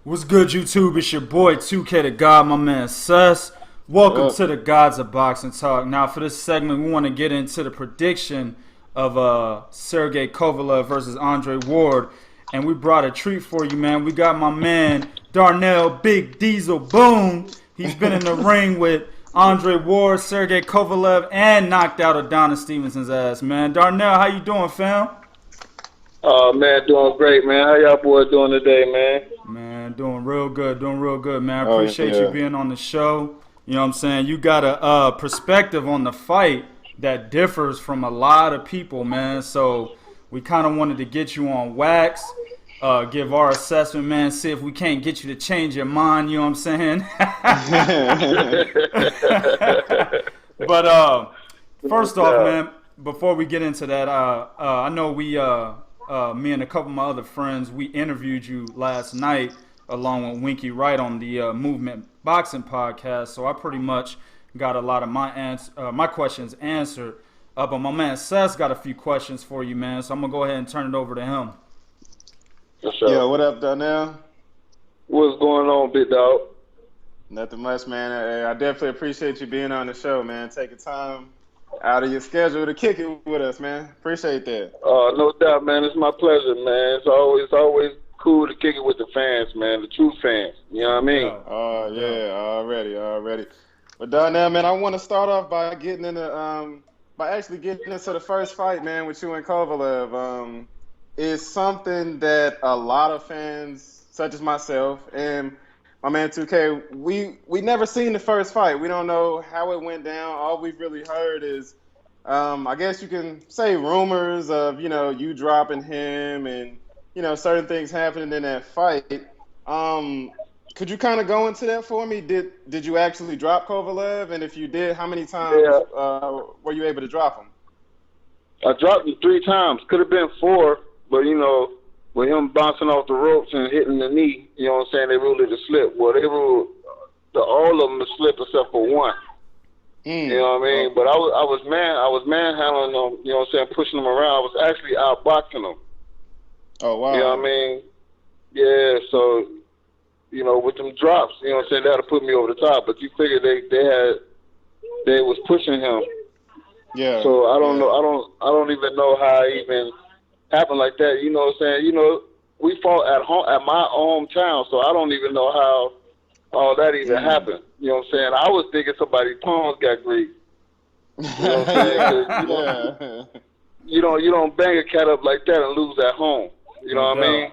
What's good, YouTube? It's your boy 2K the God, my man Sus. Welcome Yup. to the Gods of Boxing Talk. Now, for this segment, we want to get into the prediction of Sergey Kovalev versus Andre Ward, and we brought a treat for you, man. We got my man Darnell Big Deezol Boone. He's been in the ring with Andre Ward, Sergey Kovalev, and knocked out Adonis Stevenson's ass, man. Darnell, how you doing, fam? Man, doing great, man. How y'all boys doing today, man? Man, doing real good, man. I Oh appreciate you yeah. being on the show. You know what I'm saying? You got a perspective on the fight that differs from a lot of people, man. So we kind of wanted to get you on wax, give our assessment, man, see if we can't get you to change your mind, you know what I'm saying? But first off, man, before we get into that, I know me and a couple of my other friends, we interviewed you last night along with Winky Wright on the Movement Boxing podcast. So I pretty much got a lot of my questions answered. But my man Seth's got a few questions for you, man. So I'm gonna go ahead and turn it over to him. For sure. Yeah, what up, Darnell? What's going on, big dog? Nothing much, man. I definitely appreciate you being on the show, man. Taking time out of your schedule to kick it with us, man. Appreciate that. No doubt, man. It's my pleasure, man. It's always cool to kick it with the fans, man. The true fans. You know what I mean? Oh, yeah, already. But Darnell, man, I want to start off by getting into the first fight, man, with you and Kovalev. Is something that a lot of fans, such as myself and my man 2K, we never seen the first fight. We don't know how it went down. All we've really heard is, I guess you can say rumors of, you dropping him and, certain things happening in that fight. Could you kind of go into that for me? Did you actually drop Kovalev? And if you did, how many times were you able to drop him? I dropped him 3 times. Could have been 4, but, with him bouncing off the ropes and hitting the knee, you know what I'm saying, they ruled it a slip. Well, they ruled all of them a slip except for one. You know what I mean? But I was manhandling them, you know what I'm saying, pushing them around. I was actually outboxing them. Oh, wow. You know what I mean? Yeah, so, with them drops, you know what I'm saying, they had to put me over the top. But you figure they was pushing him. Yeah. So I don't know. I don't even know how it even happened like that. You know what I'm saying? We fought at home at my hometown, so I don't even know how all that even happened. You know what I'm saying? I was thinking somebody's palms got greased. You know what I'm saying? 'Cause, you don't bang a cat up like that and lose at home. You know what I mean?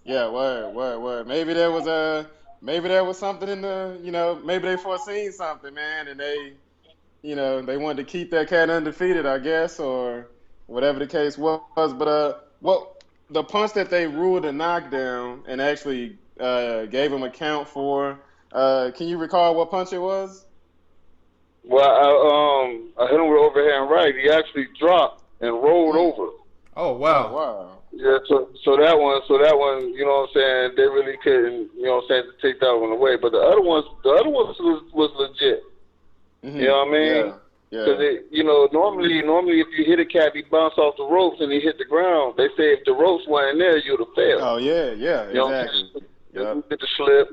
Yeah, word. Maybe there was something in the, maybe they foreseen something, man, and they wanted to keep that cat undefeated, I guess, or whatever the case was. But what the punch that they ruled a knockdown and actually gave him a count for, can you recall what punch it was? Well, I hit him with overhand right. He actually dropped and rolled over. Oh wow. Oh, wow. Yeah, so that one, you know what I'm saying, they really couldn't, you know what I'm saying, to take that one away. But the other ones was legit. You know what I mean? Yeah. Because normally if you hit a cat, he bounce off the ropes and he hit the ground. They say if the ropes weren't there, you'd have failed. Oh yeah, You know exactly. He hit the slip,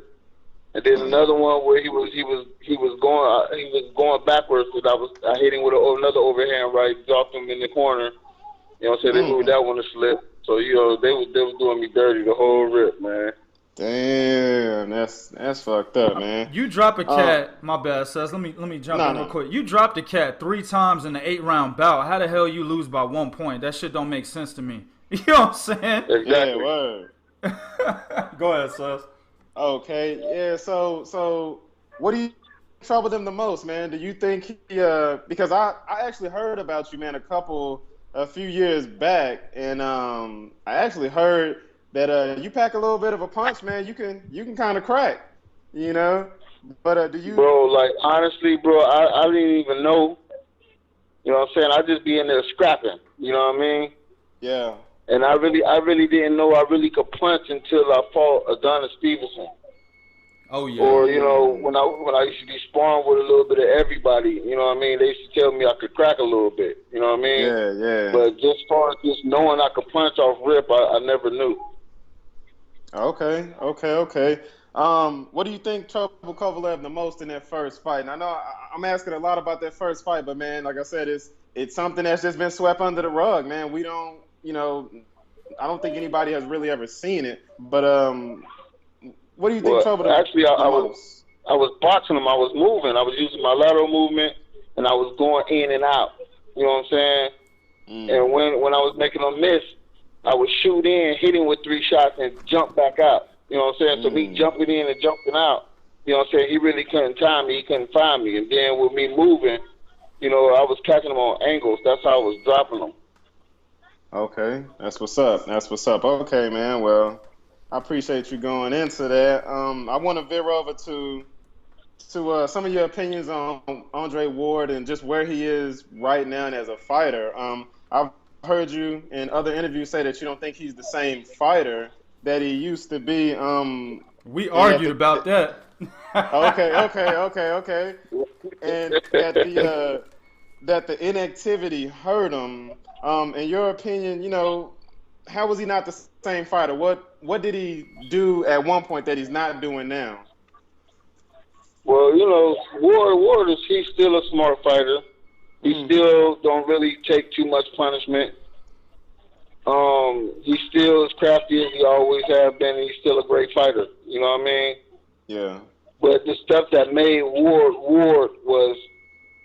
and then another one where he was going backwards. And I hit him with another overhand right, dropped him in the corner. You know what I'm saying? They moved that one to slip. So they was doing me dirty the whole rip, man. Damn, that's fucked up, man. You drop a cat. My bad, Seth. Let me jump in real quick. You dropped a cat 3 times in the 8-round bout. How the hell you lose by 1 point? That shit don't make sense to me. You know what I'm saying? Exactly. Yeah, word. Go ahead, Seth. Okay, yeah. So what do you troubled him the most, man? Do you think he? Because I actually heard about you, man, a few years back, and I actually heard that you pack a little bit of a punch, man. You can kind of crack, But do you? Bro, like honestly, bro, I didn't even know. You know what I'm saying? I just be in there scrapping. You know what I mean? Yeah. And I really didn't know I really could punch until I fought Adonis Stevenson. Oh yeah. Or when I used to be sparring with a little bit of everybody, you know what I mean? They used to tell me I could crack a little bit. You know what I mean? Yeah. But just far as just knowing I could punch off rip, I never knew. Okay. What do you think troubled Kovalev the most in that first fight? And I know I'm asking a lot about that first fight, but man, like I said, it's something that's just been swept under the rug, man. We don't, I don't think anybody has really ever seen it. But what do you think Well, troubled him actually, the most? I was boxing him. I was moving. I was using my lateral movement, and I was going in and out. You know what I'm saying? And when I was making him miss, I would shoot in, hit him with 3 shots, and jump back out. You know what I'm saying? So me jumping in and jumping out, you know what I'm saying? He really couldn't time me. He couldn't find me. And then with me moving, I was catching him on angles. That's how I was dropping him. Okay, that's what's up. That's what's up. Okay, man. Well, I appreciate you going into that. I want to veer over to some of your opinions on Andre Ward and just where he is right now as a fighter. I've heard you in other interviews say that you don't think he's the same fighter that he used to be. We argued about that. Okay. And that the inactivity hurt him. In your opinion, how was he not the same fighter? What did he do at one point that he's not doing now? Well, Ward he's still a smart fighter. He still don't really take too much punishment. He's still as crafty as he always have been, and he's still a great fighter. You know what I mean? Yeah. But the stuff that made Ward was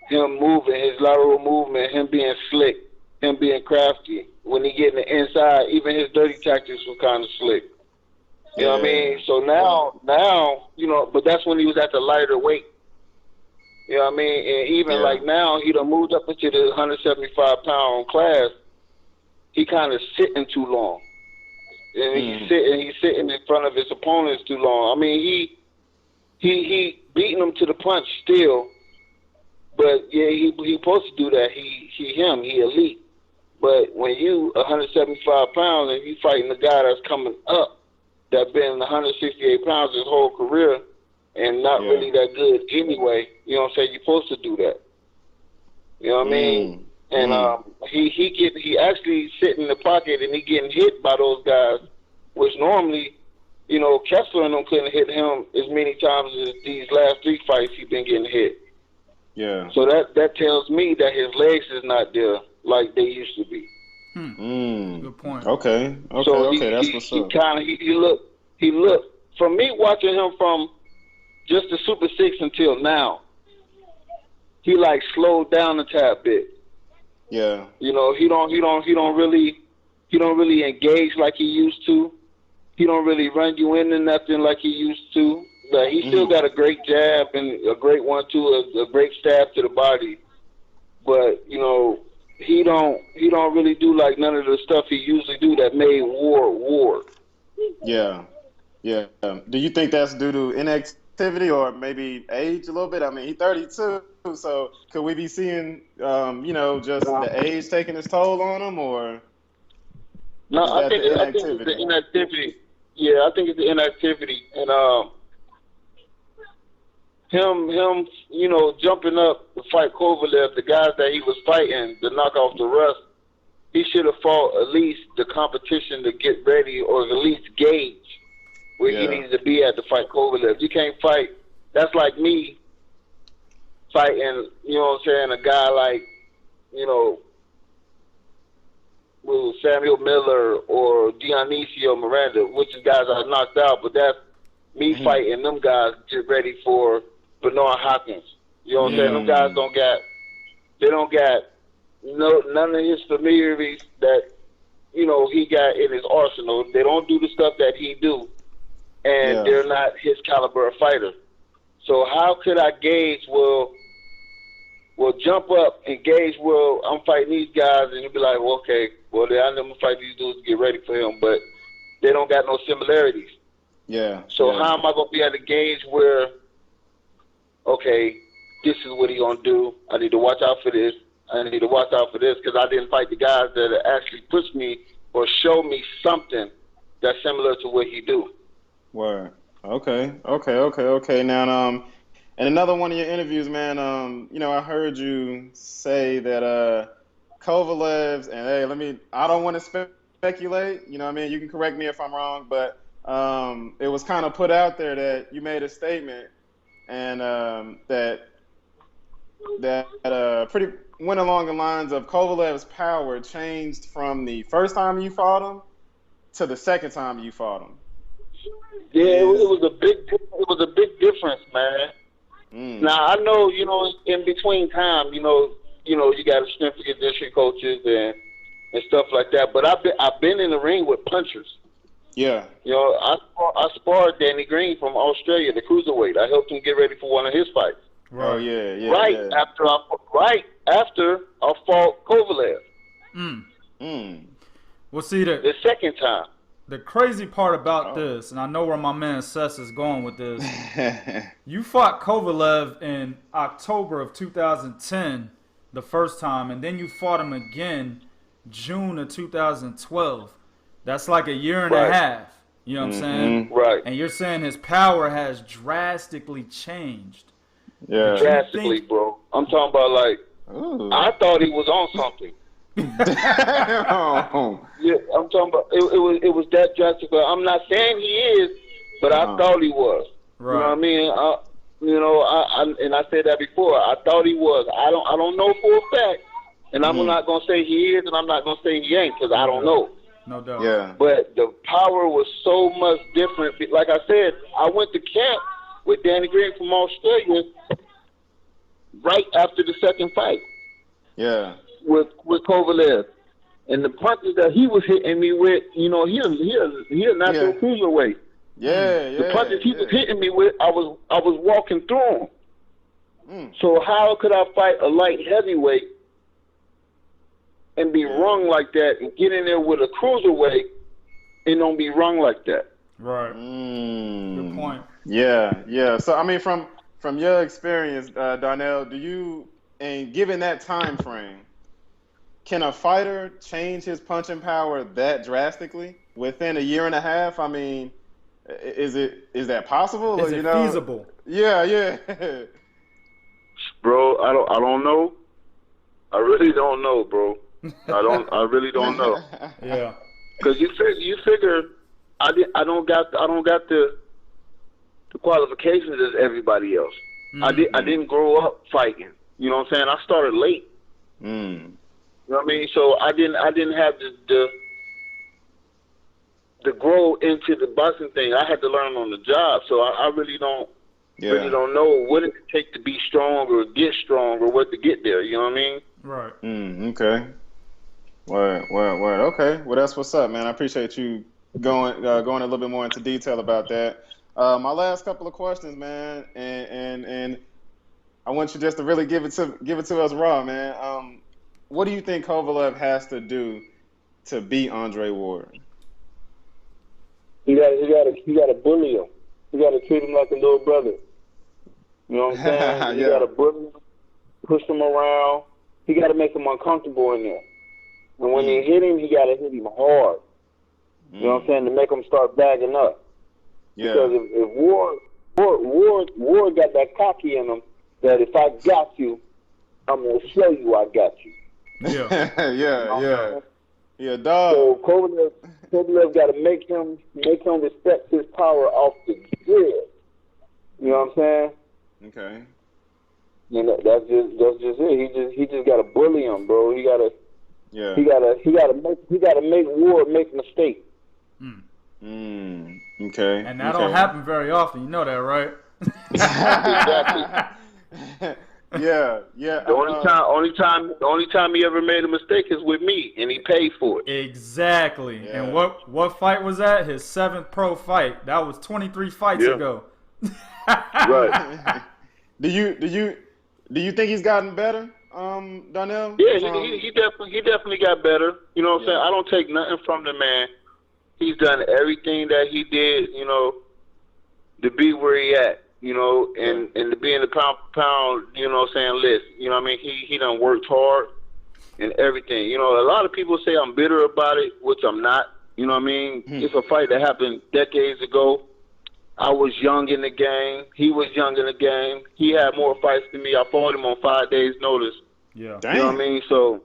him moving, his lateral movement, him being slick, him being crafty. When he get in the inside, even his dirty tactics were kind of slick. You know what I mean? So now, but that's when he was at the lighter weight. You know what I mean? And even like now, he done moved up into the 175-pound class. He kind of sitting too long. And he's sitting in front of his opponents too long. I mean, he beating them to the punch still. But yeah, he supposed to do that. He elite. But when you 175 pounds and you fighting the guy that's coming up, that been 168 pounds his whole career and not really that good anyway, you know what I'm saying? You're supposed to do that. You know what I mean? And he actually sit in the pocket and he getting hit by those guys, which normally, Kessler and them couldn't hit him as many times as these last 3 fights he's been getting hit. Yeah. So that tells me that his legs is not there like they used to be. Good point. Okay. So that's what's up. He looked from me watching him from just the Super 6 until now. He like slowed down a tad bit. Yeah. He don't really engage like he used to. He don't really run you into nothing like he used to. But he still got a great jab and a great 1-2, a great stab to the body. But he don't really do like none of the stuff he usually do that made Ward. Yeah. Do you think that's due to inactivity or maybe age a little bit? I mean, he's 32, so could we be seeing, just the age taking its toll on him, or? No, I think it's the inactivity. Yeah, I think it's the inactivity, and him, jumping up to fight Kovalev, the guys that he was fighting to knock off the rust. He should have fought at least the competition to get ready, or at least gauge where he needs to be at to fight Kovalev. You can't fight. That's like me fighting, a guy like, Samuel Miller or Dionisio Miranda, which is guys I knocked out, but that's me fighting them guys get ready for Bernard Hopkins. You know what I'm saying? Them guys don't got none of his familiarities that, he got in his arsenal. They don't do the stuff that he do, and they're not his caliber of fighter. So how could I gauge, well, jump up and gauge, I'm fighting these guys, and you'll be like, well, okay, well, I never fight these dudes to get ready for him, but they don't got no similarities. Yeah. So how am I going to be able to gauge where, okay, this is what he going to do. I need to watch out for this. I need to watch out for this because I didn't fight the guys that actually push me or show me something that's similar to what he do. Word. Okay. Now, in another one of your interviews, man, I heard you say that Kovalev's, and hey, I don't want to speculate, you can correct me if I'm wrong, but it was kind of put out there that you made a statement and that pretty went along the lines of Kovalev's power changed from the first time you fought him to the second time you fought him. Yeah, it was a big difference, man. Now I know, in between time, you got to strength and conditioning coaches and stuff like that. But I've been in the ring with punchers. Yeah. I sparred Danny Green from Australia, the cruiserweight. I helped him get ready for one of his fights. Right. Oh yeah. Right after I fought Kovalev. Well, see the second time. The crazy part about this, and I know where my man Sess is going with this, you fought Kovalev in October of 2010 the first time, and then you fought him again June of 2012. That's like a year and a half. You know what I'm saying? Right. And you're saying his power has drastically changed. Yeah. Drastically, bro. I'm talking about I thought he was on something. Yeah, I'm talking about it was that drastic. I'm not saying he is, but I thought he was. Right. You know what I mean? And I said that before. I thought he was. I don't know for a fact, and I'm not gonna say he is, and I'm not gonna say he ain't, because I don't know. No doubt. Yeah. But the power was so much different. Like I said, I went to camp with Danny Green from Australia right after the second fight. Yeah. With Kovalev, and the punches that he was hitting me with, he a natural cruiserweight. Yeah. The punches he was hitting me with, I was walking through them. So how could I fight a light heavyweight and be rung like that, and get in there with a cruiserweight and don't be rung like that? Right. Good point. Yeah. So I mean, from your experience, Darnell, and given that time frame, can a fighter change his punching power that drastically within a year and a half? I mean, is that possible? Is it feasible? Yeah. Bro, I don't know. I really don't know, bro. I really don't know. Yeah. Because you figure I don't got the qualifications as everybody else. I didn't grow up fighting. You know what I'm saying? I started late. You know what I mean? So I didn't have the grow into the boxing thing. I had to learn on the job. So I really don't know what it takes to be strong or get strong or what to get there. You know what I mean? Right. Okay. Word. Okay. Well, that's what's up, man. I appreciate you going a little bit more into detail about that. My last couple of questions, man, and I want you just to really give it to us raw, man. What do you think Kovalev has to do to beat Andre Ward? He got to bully him. He got to treat him like a little brother. You know what I'm saying? He got to bully him, push him around. He got to make him uncomfortable in there. And when he hit him, he got to hit him hard. You know what I'm saying? To make him start bagging up. Yeah. Because if Ward got that cocky in him, that if I got you, I'm gonna show you I got you. Yeah, dog. So Kovalev got to make him respect his power off the grid. You know what I'm saying? Okay. You know, that's just it. He just got to bully him, bro. He got to make Ward make mistakes. Okay. And that don't happen very often. You know that, right? Exactly. Yeah. The only time he ever made a mistake is with me, and he paid for it. Exactly. Yeah. And what fight was that? His 7th pro fight. That was 23 fights ago. Right. Do you think he's gotten better, Darnell? Yeah, he definitely got better. You know what I'm saying? I don't take nothing from the man. He's done everything that he did, you know, to be where he at, you know, and to be in the pound for pound, you know what I'm saying, list. You know what I mean? He done worked hard and everything. You know, a lot of people say I'm bitter about it, which I'm not. You know what I mean? It's a fight that happened decades ago. I was young in the game. He was young in the game. He had more fights than me. I fought him on 5 days' notice. Yeah. Damn. You know what I mean? So,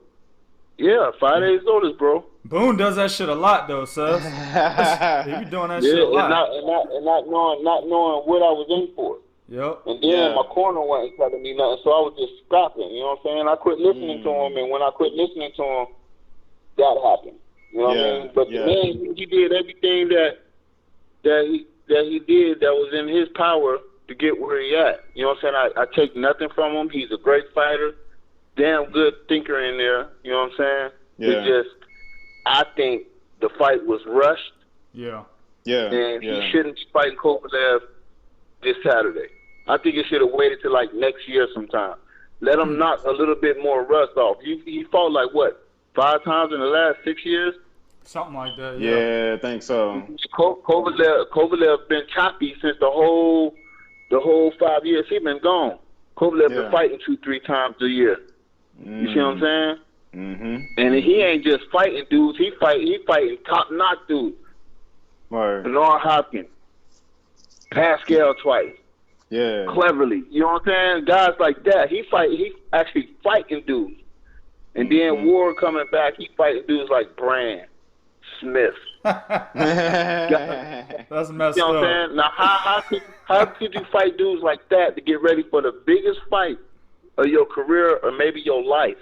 Yeah, 5 days notice, bro. Boone does that shit a lot, though, Subs. He be doing that shit a lot. And not knowing what I was in for. Yep. And then my corner wasn't telling me nothing, so I was just scrapping. You know what I'm saying? I quit listening to him, and when I quit listening to him, that happened. You know what I mean? But the man, he did everything that he did that was in his power to get where he at. You know what I'm saying? I take nothing from him. He's a great fighter, damn good thinker in there. You know what I'm saying? Yeah. It just, I think the fight was rushed. Yeah. Yeah. And he shouldn't be fighting Kovalev this Saturday. I think he should have waited till like next year sometime. Let him knock a little bit more rust off. He fought like what, 5 times in the last 6 years? Something like that. Yeah, I think so. Kovalev been choppy since the whole 5 years he been gone. Kovalev been fighting 2-3 times a year. You see what I'm saying? Mm-hmm. And he ain't just fighting dudes. He fighting top-notch dudes. Right. Bernard Hopkins, Pascal twice. Yeah. Cleverly. You know what I'm saying? Guys like that. He actually fighting dudes. And then Ward coming back, he fighting dudes like Brand, Smith. That's messed You know what up. I'm saying? Now, how could you fight dudes like that to get ready for the biggest fight of your career or maybe your life?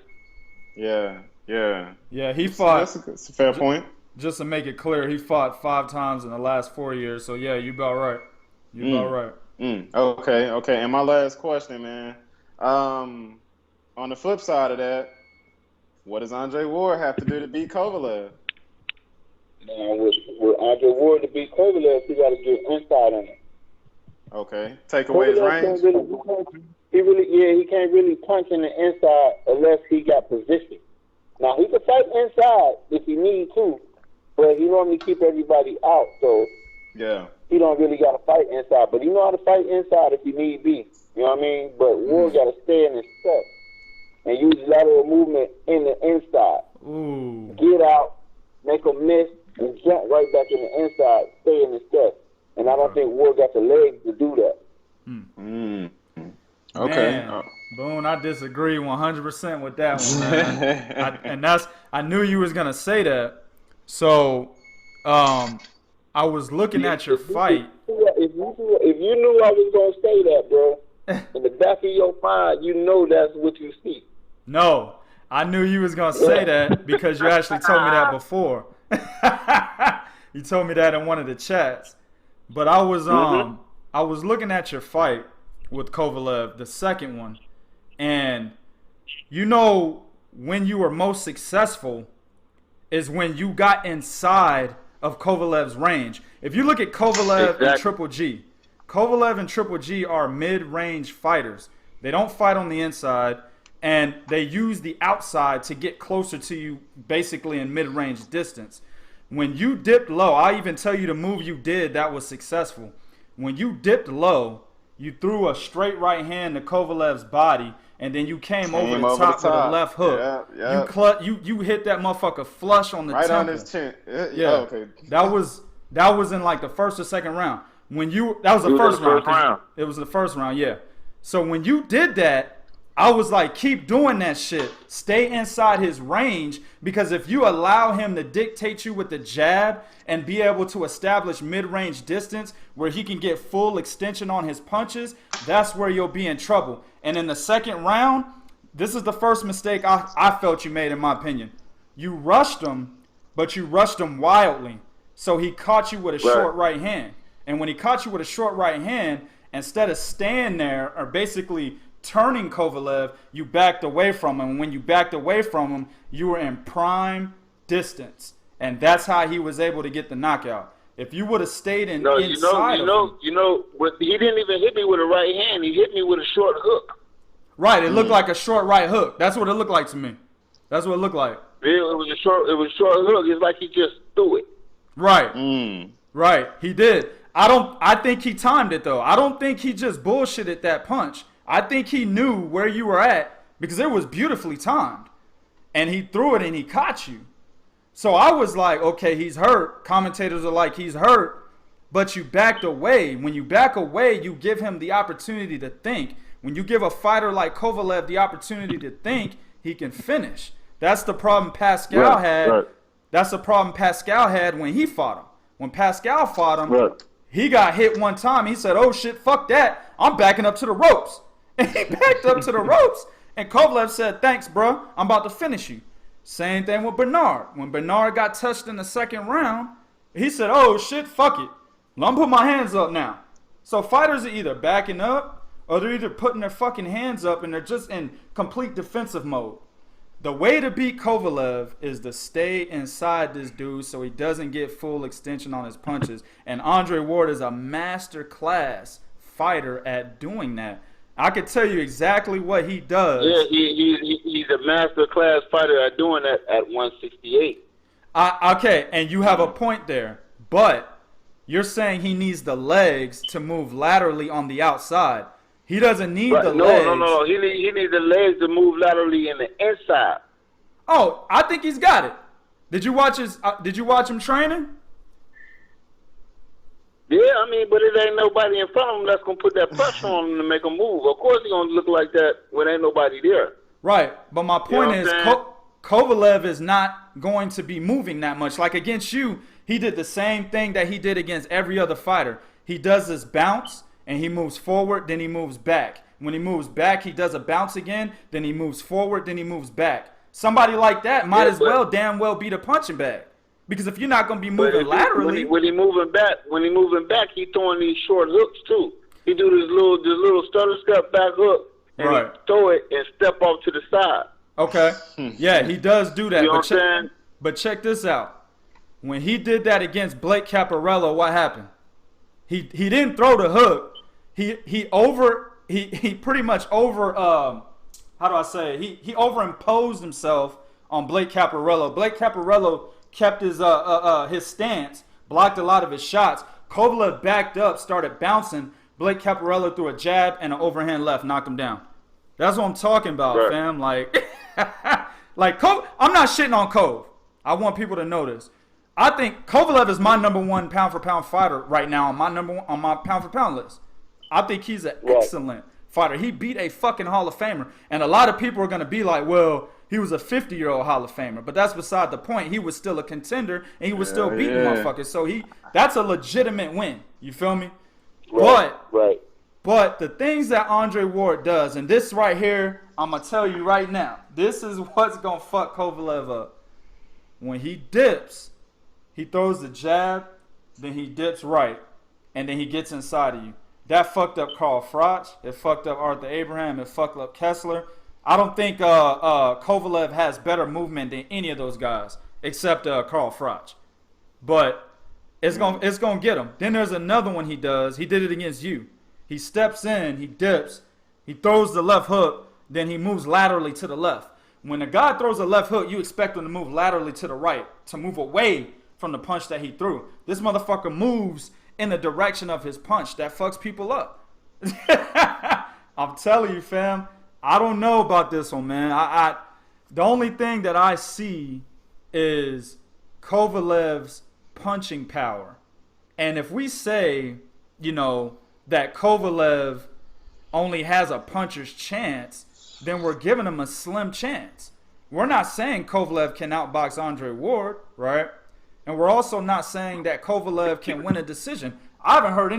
Yeah. He fought. That's a fair point. Just to make it clear, he fought 5 times in the last 4 years. So yeah, you about right. About right. Okay. And my last question, man. On the flip side of that, what does Andre Ward have to do to beat Kovalev? Now, with Andre Ward to beat Kovalev, he got to get inside on him. Okay. Take away his range? He can't really punch in the inside unless he got position. Now, he can fight inside if he need to, but he normally keep everybody out, so he don't really got to fight inside. But he know how to fight inside if he need be. You know what I mean? But Ward got to stay in his step and use lateral movement in the inside. Ooh. Get out, make a miss, and jump right back in the inside, stay in his step. And I don't think Ward got the legs to do that. Okay. Man, Boone, I disagree 100% with that one, man. I knew you was gonna say that. So, I was looking at your fight. If you knew I was gonna say that, bro, in the back of your mind, you know that's what you see. No, I knew you was gonna say that because you actually told me that before. You told me that in one of the chats. But I was looking at your fight with Kovalev, the second one, and you know when you were most successful is when you got inside of Kovalev's range. If you look at Kovalev and Triple G, Kovalev and Triple G are mid-range fighters. They don't fight on the inside, and they use the outside to get closer to you, basically in mid-range distance. When you dipped low, I even tell you the move you did that was successful. When you dipped low, you threw a straight right hand to Kovalev's body, and then you came over the top with a left hook. You hit that motherfucker flush on the temple. Right on his chin. Okay. That was in like the first or second round. That was the first round. It was the first round, yeah. So when you did that, I was like, keep doing that shit. Stay inside his range, because if you allow him to dictate you with the jab and be able to establish mid-range distance where he can get full extension on his punches, that's where you'll be in trouble. And in the second round, this is the first mistake I felt you made, in my opinion. You rushed him, but you rushed him wildly. So he caught you with a short right hand. And when he caught you with a short right hand, instead of staying there or basically turning Kovalev, you backed away from him. When you backed away from him, you were in prime distance, and that's how he was able to get the knockout. If you would have stayed inside of him, he didn't even hit me with a right hand. He hit me with a short hook. Right, it looked like a short right hook. That's what it looked like to me. That's what it looked like. It was a short hook. It's like he just threw it. Right. Right. He did. I think he timed it though. I don't think he just bullshitted that punch. I think he knew where you were at because it was beautifully timed. And he threw it and he caught you. So I was like, okay, he's hurt. Commentators are like, he's hurt. But you backed away. When you back away, you give him the opportunity to think. When you give a fighter like Kovalev the opportunity to think, he can finish. That's the problem Pascal had. Right. That's the problem Pascal had when he fought him. When Pascal fought him, he got hit one time. He said, "Oh shit, fuck that. I'm backing up to the ropes." And he backed up to the ropes. And Kovalev said, "Thanks, bro. I'm about to finish you." Same thing with Bernard. When Bernard got touched in the second round, he said, "Oh shit, fuck it. I'm putting my hands up now." So fighters are either backing up or they're either putting their fucking hands up and they're just in complete defensive mode. The way to beat Kovalev is to stay inside this dude so he doesn't get full extension on his punches. And Andre Ward is a master class fighter at doing that. I could tell you exactly what he does. Yeah, he's a master class fighter at doing that at 168. Okay, and you have a point there. But you're saying he needs the legs to move laterally on the outside. He doesn't need the legs. No. He needs the legs to move laterally in the inside. Oh, I think he's got it. Did you watch him training? Yeah, I mean, but it ain't nobody in front of him that's gonna put that pressure on him to make him move. Of course, he's gonna look like that when ain't nobody there. Right, but my point is, Kovalev is not going to be moving that much. Like against you, he did the same thing that he did against every other fighter. He does this bounce. And he moves forward, then he moves back. When he moves back, he does a bounce again, then he moves forward, then he moves back. Somebody like that might as well damn well be the punching bag. Because if you're not going to be moving laterally. When he moving back, he throwing these short hooks too. He do this little stutter step back hook, and he throw it and step off to the side. Okay. Yeah, he does do that. You know what I'm saying? But check this out. When he did that against Blake Caparello, what happened? He didn't throw the hook. He pretty much he overimposed himself on Blake Caparello. Blake Caparello kept his stance, blocked a lot of his shots. Kovalev backed up, started bouncing. Blake Caparello threw a jab and an overhand left, knocked him down. That's what I'm talking about, fam. Like I'm not shitting on Cove. I want people to know this. I think Kovalev is my number one pound for pound fighter right now on my pound for pound list. I think he's an excellent fighter. He beat a fucking Hall of Famer. And a lot of people are going to be like, well, he was a 50-year-old Hall of Famer. But that's beside the point. He was still a contender, and he was still beating motherfuckers. So that's a legitimate win. You feel me? But the things that Andre Ward does, and this right here, I'm going to tell you right now, this is what's going to fuck Kovalev up. When he dips, he throws the jab, then he dips right, and then he gets inside of you. That fucked up Carl Froch. It fucked up Arthur Abraham. It fucked up Kessler. I don't think Kovalev has better movement than any of those guys except Carl Froch. But it's gonna get him. Then there's another one he does. He did it against you. He steps in, he dips, he throws the left hook, then he moves laterally to the left. When a guy throws a left hook, you expect him to move laterally to the right, to move away from the punch that he threw. This motherfucker moves in the direction of his punch. That fucks people up. I'm telling you, fam. I don't know about this one, man. The only thing that I see is Kovalev's punching power. And if we say, that Kovalev only has a puncher's chance, then we're giving him a slim chance. We're not saying Kovalev can outbox Andre Ward, right? And we're also not saying that Kovalev can win a decision. I've heard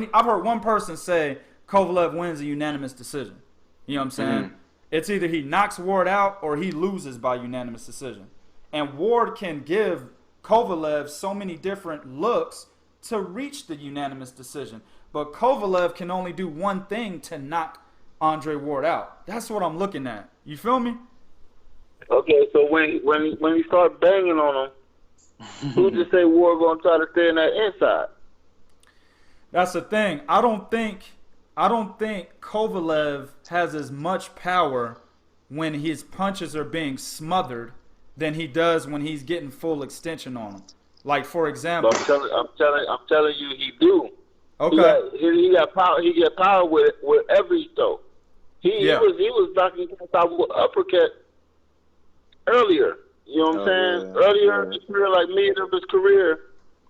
one person say Kovalev wins a unanimous decision. You know what I'm saying? Mm-hmm. It's either he knocks Ward out or he loses by unanimous decision. And Ward can give Kovalev so many different looks to reach the unanimous decision. But Kovalev can only do one thing to knock Andre Ward out. That's what I'm looking at. You feel me? Okay, so when you start banging on him, who just say Ward gonna try to stay in that inside? That's the thing. I don't think Kovalev has as much power when his punches are being smothered than he does when he's getting full extension on them. Like for example, I'm telling you, he do. Okay. He got power. He got power with every throw. He was knocking guys out with uppercut earlier. You know what I'm saying? Yeah. Earlier in his career, like mid of his career,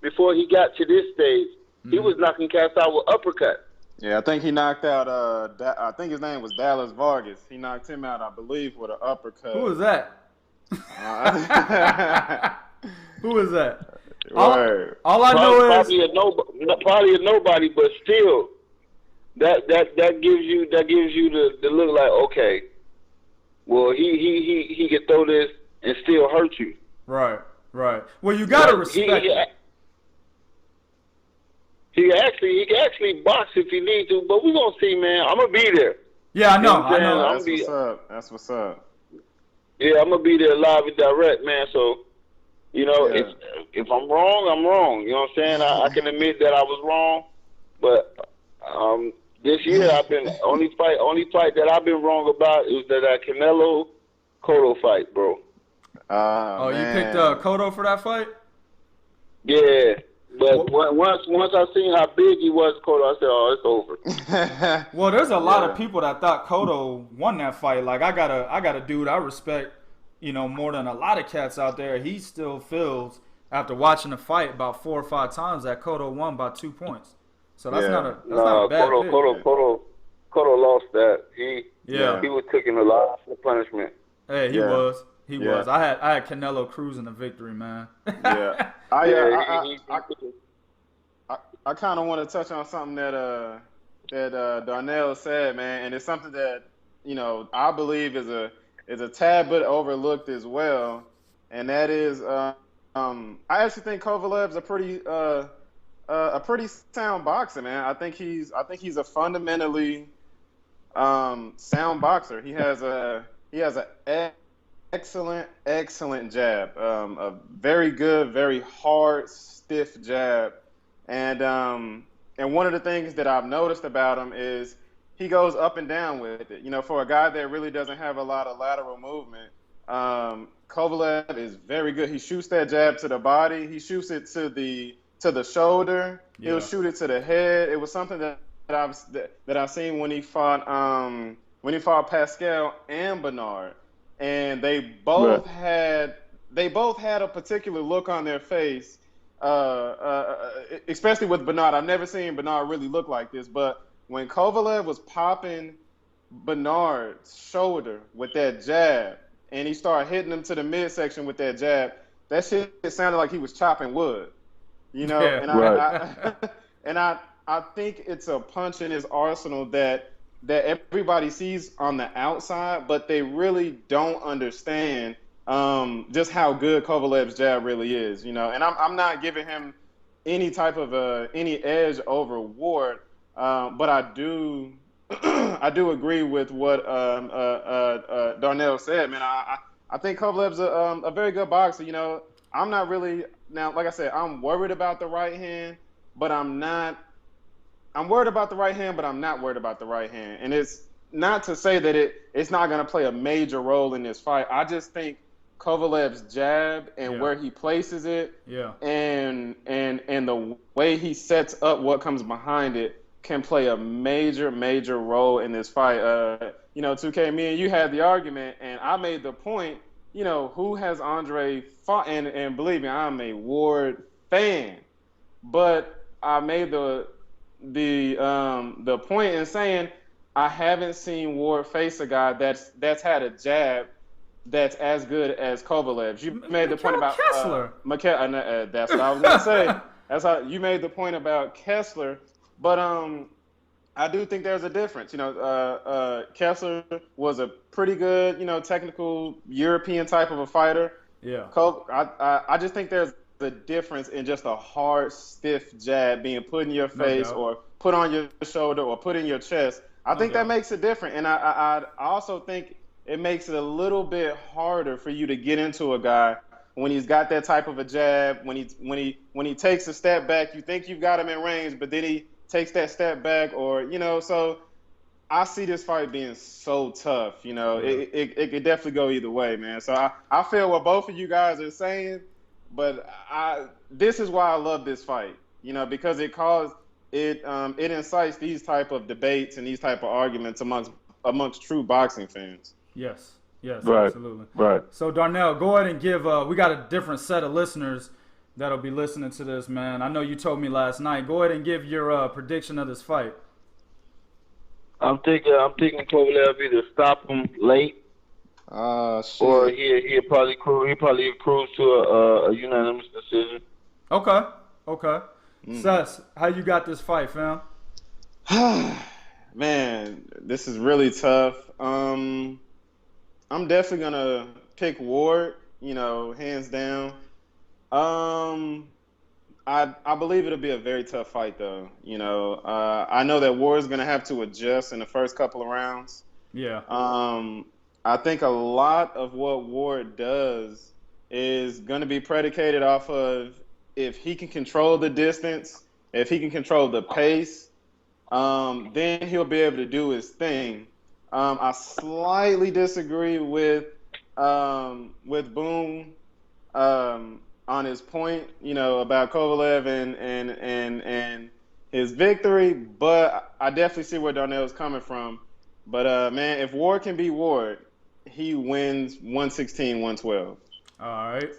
before he got to this stage, he was knocking cats out with uppercut. Yeah, I think he knocked out. I think his name was Dallas Vargas. He knocked him out, I believe, with an uppercut. Who was that? Who is that? Word. All I know is probably a nobody, but still, that gives you the look like, okay, well he can throw this and still hurt you. Right. Well, you gotta respect it. He can actually box if he needs to, but we're gonna see, man. I'm gonna be there. Yeah, I know. That's what's up. Yeah, I'm gonna be there live and direct, man. So, if I'm wrong, I'm wrong. You know what I'm saying? I can admit that I was wrong, but this year I've been only fight that I've been wrong about is that Canelo Cotto fight, bro. Oh, man. You picked Cotto for that fight? Yeah. But once I seen how big he was, Cotto, I said, "Oh, it's over." Well, there's a lot of people that thought Cotto won that fight. Like I got a dude I respect, more than a lot of cats out there. He still feels after watching the fight about 4 or 5 times that Cotto won by 2 points. So that's not a bad pick. Cotto lost that. He was taking a lot of punishment. Hey, he was. He was. I had Canelo cruising the victory, man. Yeah. I kind of want to touch on something that Darnell said, man, and it's something that I believe is a tad bit overlooked as well, and that is I actually think Kovalev's a pretty sound boxer, man. I think he's a fundamentally sound boxer. He has a excellent jab, a very good, very hard, stiff jab, and one of the things that I've noticed about him is he goes up and down with it. For a guy that really doesn't have a lot of lateral movement, Kovalev is very good. He shoots that jab to the body. He shoots it to the shoulder. Yeah. He'll shoot it to the head. It was something that I've seen when he fought Pascal and Bernard. And they both had a particular look on their face, especially with Bernard. I've never seen Bernard really look like this, but when Kovalev was popping Bernard's shoulder with that jab, and he started hitting him to the midsection with that jab, that shit sounded like he was chopping wood, Yeah, and I think it's a punch in his arsenal that everybody sees on the outside, but they really don't understand just how good Kovalev's jab really is, And I'm not giving him any type of any edge over Ward, but I do agree with what Darnell said, man. I think Kovalev's a very good boxer. I'm not really now, like I said, I'm worried about the right hand, but I'm worried about the right hand, but I'm not worried about the right hand. And it's not to say that it's not going to play a major role in this fight. I just think Kovalev's jab and where he places it, and the way he sets up what comes behind it can play a major role in this fight. 2K, me and you had the argument, and I made the point. Who has Andre fought? And believe me, I'm a Ward fan, but I made the point in saying I haven't seen Ward face a guy that's had a jab that's as good as Kovalev's. You made the point about Kessler. That's what I was gonna say. That's how you made the point about Kessler, but I do think there's a difference. Kessler was a pretty good, technical European type of a fighter. Yeah. I just think there's the difference in just a hard, stiff jab being put in your face or put on your shoulder or put in your chest. I think that makes it different. And I also think it makes it a little bit harder for you to get into a guy when he's got that type of a jab, when he takes a step back, you think you've got him in range, but then he takes that step back so I see this fight being so tough, it could definitely go either way, man. So I feel what both of you guys are saying, but this is why I love this fight, because it incites these type of debates and these type of arguments amongst true boxing fans. Yes, right. Absolutely. Right. So Darnell, go ahead and give. We got a different set of listeners that'll be listening to this, man. I know you told me last night. Go ahead and give your prediction of this fight. I'm thinking Kovalev either stop him late Shit. Or he'll probably cruise to a unanimous decision. Okay. Sess, how you got this fight, fam? Man, this is really tough. I'm definitely gonna pick Ward, hands down. I believe it'll be a very tough fight though. I know that Ward's gonna have to adjust in the first couple of rounds. Yeah. I think a lot of what Ward does is gonna be predicated off of if he can control the distance, if he can control the pace, then he'll be able to do his thing. I slightly disagree with Boone on his point, about Kovalev and his victory, but I definitely see where Darnell's coming from. But man, if Ward can beat Ward, he wins 116, 112. All right.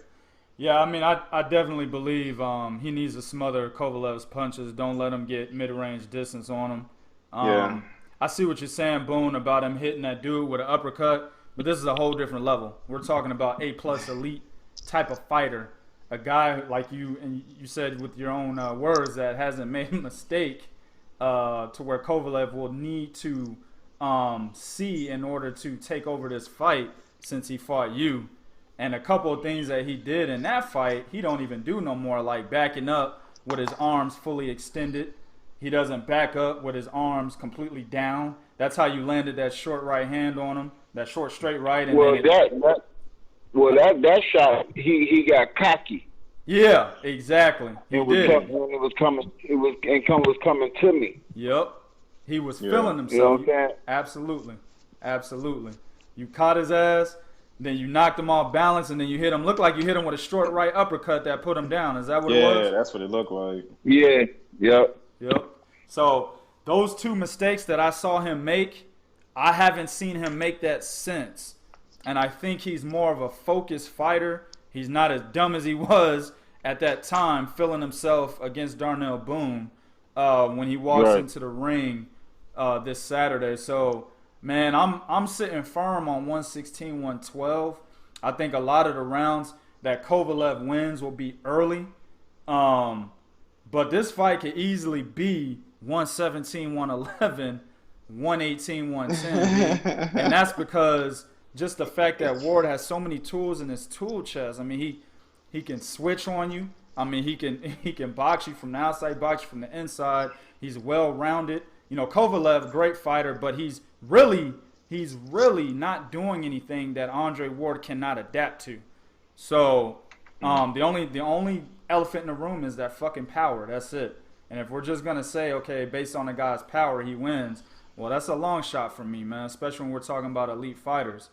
Yeah, I mean, I definitely believe he needs to smother Kovalev's punches. Don't let him get mid-range distance on him. Yeah. I see what you're saying, Boone, about him hitting that dude with an uppercut, but this is a whole different level. We're talking about A-plus elite type of fighter, a guy like you, and you said with your own words that hasn't made a mistake to where Kovalev will need to see in order to take over this fight since he fought you. And a couple of things that he did in that fight, he don't even do no more, like backing up with his arms fully extended. He doesn't back up with his arms completely down. That's how you landed that short right hand on him, that short straight right. And that shot, he got cocky. Yeah, exactly. It was coming to me. Yep. He was feeling himself. You know what I'm saying? Absolutely. You caught his ass. Then you knocked him off balance, and then you hit him. Looked like you hit him with a short right uppercut that put him down. Is that what it was? Yeah, that's what it looked like. Yeah, yep. So those two mistakes that I saw him make, I haven't seen him make that since. And I think he's more of a focused fighter. He's not as dumb as he was at that time, feeling himself against Darnell Boone when he walks into the ring this Saturday. So, man, I'm sitting firm on 116, 112. I think a lot of the rounds that Kovalev wins will be early. But this fight could easily be 117, 111, 118, 110. And that's because just the fact that Ward has so many tools in his tool chest. I mean, he can switch on you. I mean, he can box you from the outside, box you from the inside. He's well-rounded. Kovalev, great fighter, but he's really not doing anything that Andre Ward cannot adapt to. So the only elephant in the room is that fucking power. That's it. And if we're just gonna say, okay, based on the guy's power, he wins, well, that's a long shot for me, man. Especially when we're talking about elite fighters.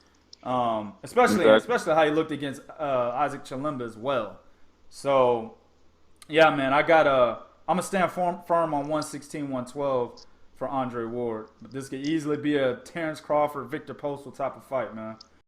Especially how he looked against Isaac Chilemba as well. So yeah, man, I'm gonna stand firm on 116, 112 for Andre Ward. But this could easily be a Terrence Crawford, Victor Postal type of fight, man.